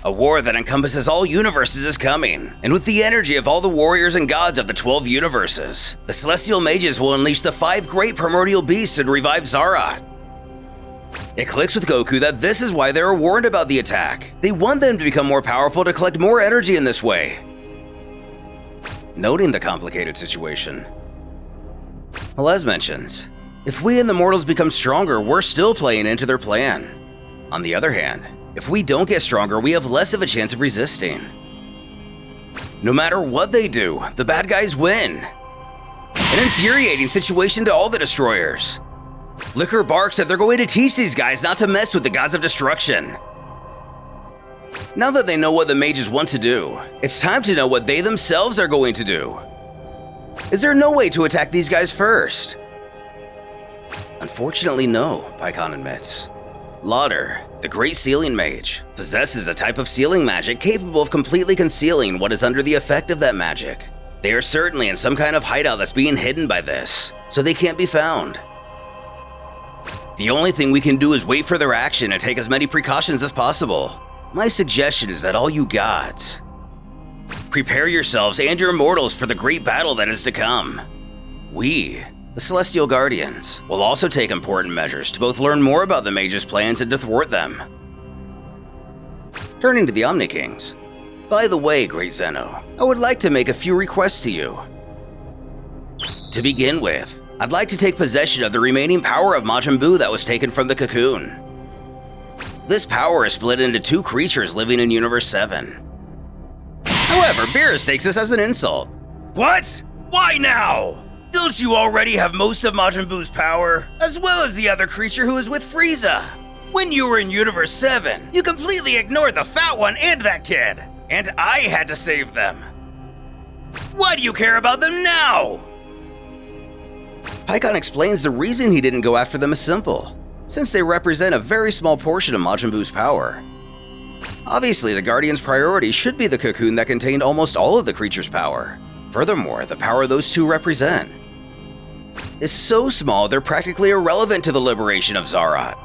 A war that encompasses all universes is coming, and with the energy of all the warriors and gods of the 12 universes, the Celestial Mages will unleash the 5 great primordial beasts and revive Zarat. It clicks with Goku that this is why they were warned about the attack. They want them to become more powerful to collect more energy in this way. Noting the complicated situation, Les mentions, if we and the mortals become stronger, we're still playing into their plan. On the other hand, if we don't get stronger, we have less of a chance of resisting. No matter what they do, the bad guys win. An infuriating situation to all the destroyers. Liquor barks that they're going to teach these guys not to mess with the gods of destruction. Now that they know what the mages want to do, it's time to know what they themselves are going to do. Is there no way to attack these guys first? Unfortunately, no, Paikon admits. Lauder, the great sealing mage, possesses a type of sealing magic capable of completely concealing what is under the effect of that magic. They are certainly in some kind of hideout that's being hidden by this, so they can't be found. The only thing we can do is wait for their action and take as many precautions as possible. My suggestion is that all you gods, prepare yourselves and your mortals for the great battle that is to come. We, the Celestial Guardians, will also take important measures to both learn more about the mages' plans and to thwart them. Turning to the Omni Kings. By the way, Great Zeno, I would like to make a few requests to you. To begin with, I'd like to take possession of the remaining power of Majin Buu that was taken from the cocoon. This power is split into 2 creatures living in Universe 7. However, Beerus takes this as an insult. What? Why now? Don't you already have most of Majin Buu's power, as well as the other creature who is with Frieza? When you were in Universe 7, you completely ignored the fat one and that kid, and I had to save them. Why do you care about them now? Paikon explains the reason he didn't go after them is simple, since they represent a very small portion of Majin Buu's power. Obviously, the Guardian's priority should be the cocoon that contained almost all of the creature's power. Furthermore, the power those 2 represent is so small they're practically irrelevant to the liberation of Zarat.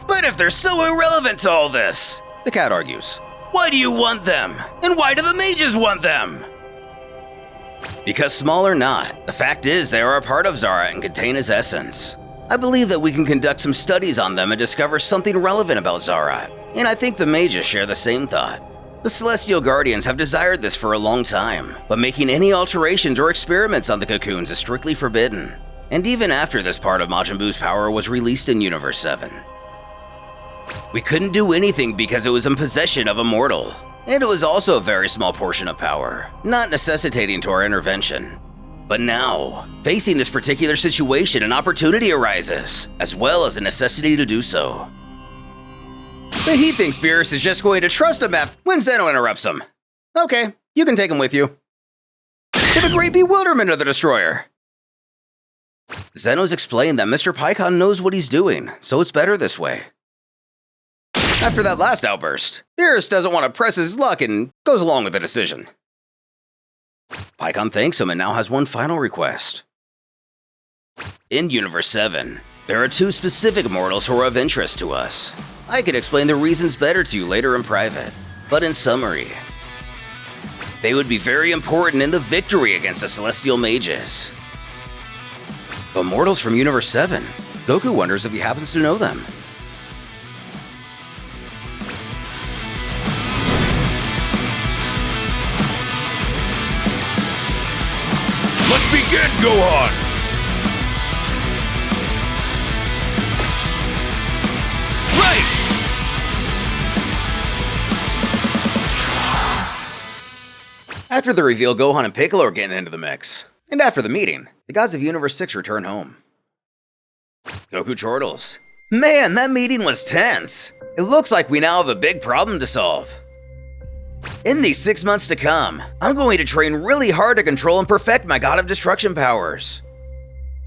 But if they're so irrelevant to all this, the cat argues, why do you want them? And why do the mages want them? Because small or not, the fact is they are a part of Zarat and contain his essence. I believe that we can conduct some studies on them and discover something relevant about Zarat, and I think the mages share the same thought. The Celestial Guardians have desired this for a long time, but making any alterations or experiments on the cocoons is strictly forbidden. And even after this part of Majin Buu's power was released in Universe 7. We couldn't do anything because it was in possession of a mortal, and it was also a very small portion of power, not necessitating to our intervention. But now, facing this particular situation, an opportunity arises, as well as a necessity to do so. But he thinks Beerus is just going to trust him when Zeno interrupts him. Okay, you can take him with you. To the great bewilderment of the Destroyer. Zeno's explained that Mr. Paikon knows what he's doing, so it's better this way. After that last outburst, Beerus doesn't want to press his luck and goes along with the decision. Paikon thanks him and now has one final request. In Universe 7, there are 2 specific mortals who are of interest to us. I could explain the reasons better to you later in private, but in summary, they would be very important in the victory against the Celestial Mages. But mortals from Universe 7, Goku wonders if he happens to know them. Let's begin, Gohan! Right! After the reveal, Gohan and Piccolo are getting into the mix. And after the meeting, the gods of Universe 6 return home. Goku chortles. Man, that meeting was tense. It looks like we now have a big problem to solve. In these 6 months to come, I'm going to train really hard to control and perfect my God of Destruction powers.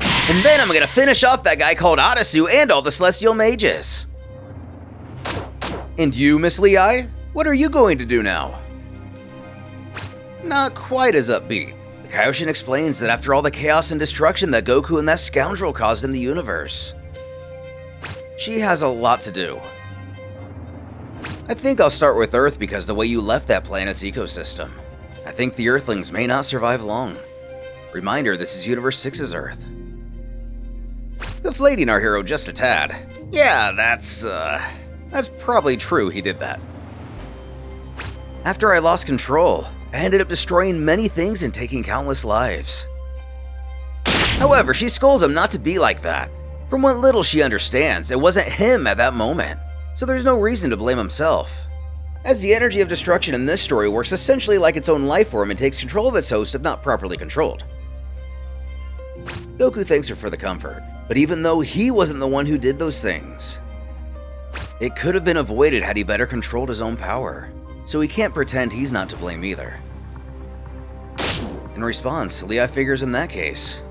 And then I'm going to finish off that guy called Adasu and all the Celestial Mages. And you, Miss Lei, what are you going to do now? Not quite as upbeat. The Kaioshin explains that after all the chaos and destruction that Goku and that scoundrel caused in the universe, she has a lot to do. I think I'll start with Earth because the way you left that planet's ecosystem. I think the Earthlings may not survive long. Reminder, this is Universe 6's Earth. Deflating our hero just a tad. Yeah, that's probably true he did that. After I lost control, I ended up destroying many things and taking countless lives. However, she scolds him not to be like that. From what little she understands, it wasn't him at that moment, so there's no reason to blame himself. As the energy of destruction in this story works essentially like its own life form and takes control of its host if not properly controlled. Goku thanks her for the comfort, but even though he wasn't the one who did those things, it could have been avoided had he better controlled his own power, so he can't pretend he's not to blame either. In response, Leah figures in that case,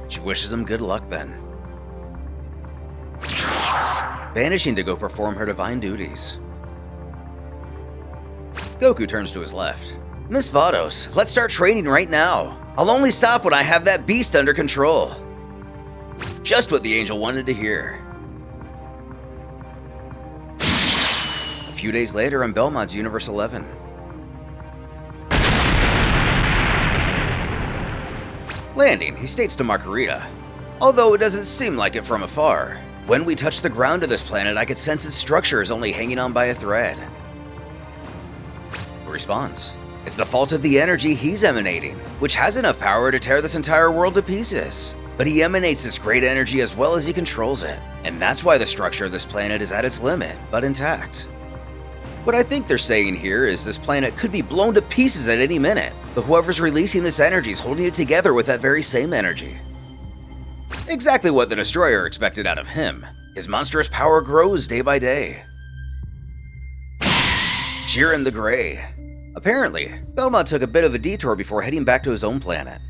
she wishes him good luck then. Vanishing to go perform her divine duties. Goku turns to his left. Miss Vados, let's start training right now. I'll only stop when I have that beast under control. Just what the angel wanted to hear. A few days later on Belmont's Universe 11. Landing, he states to Margarita, although it doesn't seem like it from afar. When we touch the ground of this planet, I could sense its structure is only hanging on by a thread. He responds, it's the fault of the energy he's emanating, which has enough power to tear this entire world to pieces. But he emanates this great energy as well as he controls it, and that's why the structure of this planet is at its limit, but intact. What I think they're saying here is this planet could be blown to pieces at any minute, but whoever's releasing this energy is holding it together with that very same energy. Exactly what the Destroyer expected out of him. His monstrous power grows day by day. Jiren the Grey. Apparently, Belmont took a bit of a detour before heading back to his own planet.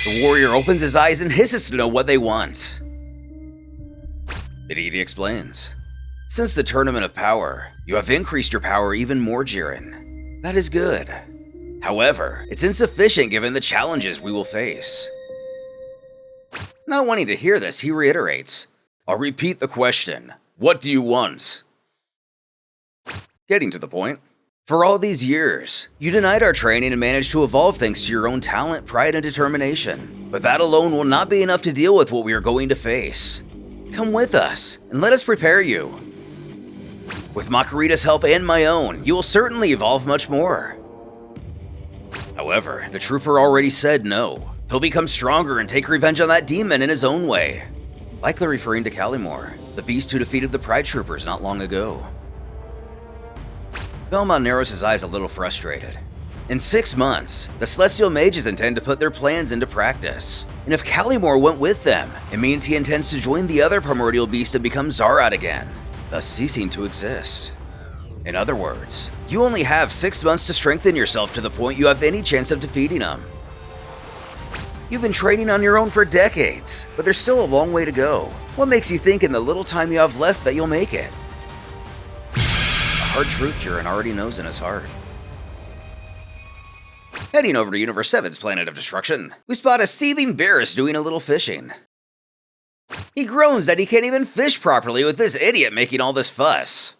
The warrior opens his eyes and hisses to know what they want. Vegeta explains, since the Tournament of Power, you have increased your power even more, Jiren. That is good. However, it's insufficient given the challenges we will face. Not wanting to hear this, he reiterates, I'll repeat the question. What do you want? Getting to the point. For all these years, you denied our training and managed to evolve thanks to your own talent, pride, and determination. But that alone will not be enough to deal with what we are going to face. Come with us, and let us prepare you. With Makarita's help and my own, you will certainly evolve much more. However, the trooper already said no. He'll become stronger and take revenge on that demon in his own way. Likely referring to Calimore, the beast who defeated the Pride Troopers not long ago. Belmont narrows his eyes a little frustrated. In 6 months, the Celestial Mages intend to put their plans into practice. And if Calimore went with them, it means he intends to join the other primordial beast and become Zarot again, thus ceasing to exist. In other words, you only have 6 months to strengthen yourself to the point you have any chance of defeating him. You've been training on your own for decades, but there's still a long way to go. What makes you think in the little time you have left that you'll make it? A hard truth Jiren already knows in his heart. Heading over to Universe 7's Planet of Destruction, we spot a seething Beerus doing a little fishing. He groans that he can't even fish properly with this idiot making all this fuss.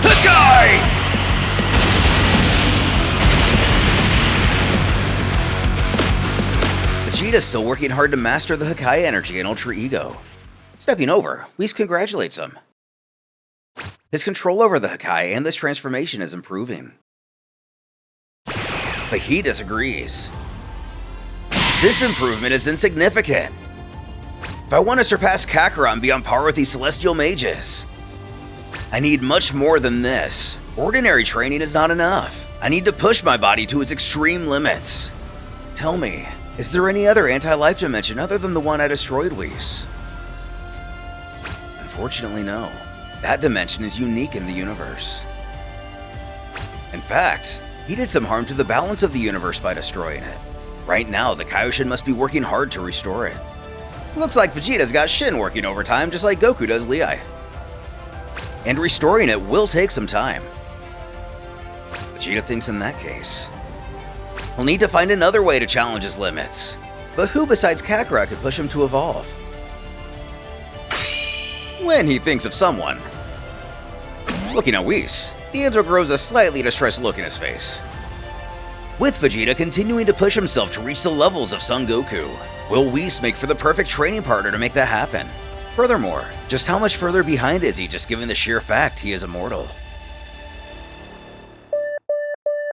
Hakai! Vegeta's still working hard to master the Hakai energy and Ultra Ego. Stepping over, Whis congratulates him. His control over the Hakai and this transformation is improving. But he disagrees. This improvement is insignificant. If I want to surpass Kakarot and be on par with these Celestial Mages, I need much more than this. Ordinary training is not enough. I need to push my body to its extreme limits. Tell me, is there any other anti-life dimension other than the one I destroyed, Whis? Unfortunately, no. That dimension is unique in the universe. In fact, he did some harm to the balance of the universe by destroying it. Right now, the Kaioshin must be working hard to restore it. Looks like Vegeta's got Shin working overtime just like Goku does Lei. And restoring it will take some time. Vegeta thinks in that case. He'll need to find another way to challenge his limits. But who besides Kakarot could push him to evolve? When he thinks of someone. Looking at Whis, the intro grows a slightly distressed look in his face. With Vegeta continuing to push himself to reach the levels of Son Goku, will Whis make for the perfect training partner to make that happen? Furthermore, just how much further behind is he just given the sheer fact he is immortal?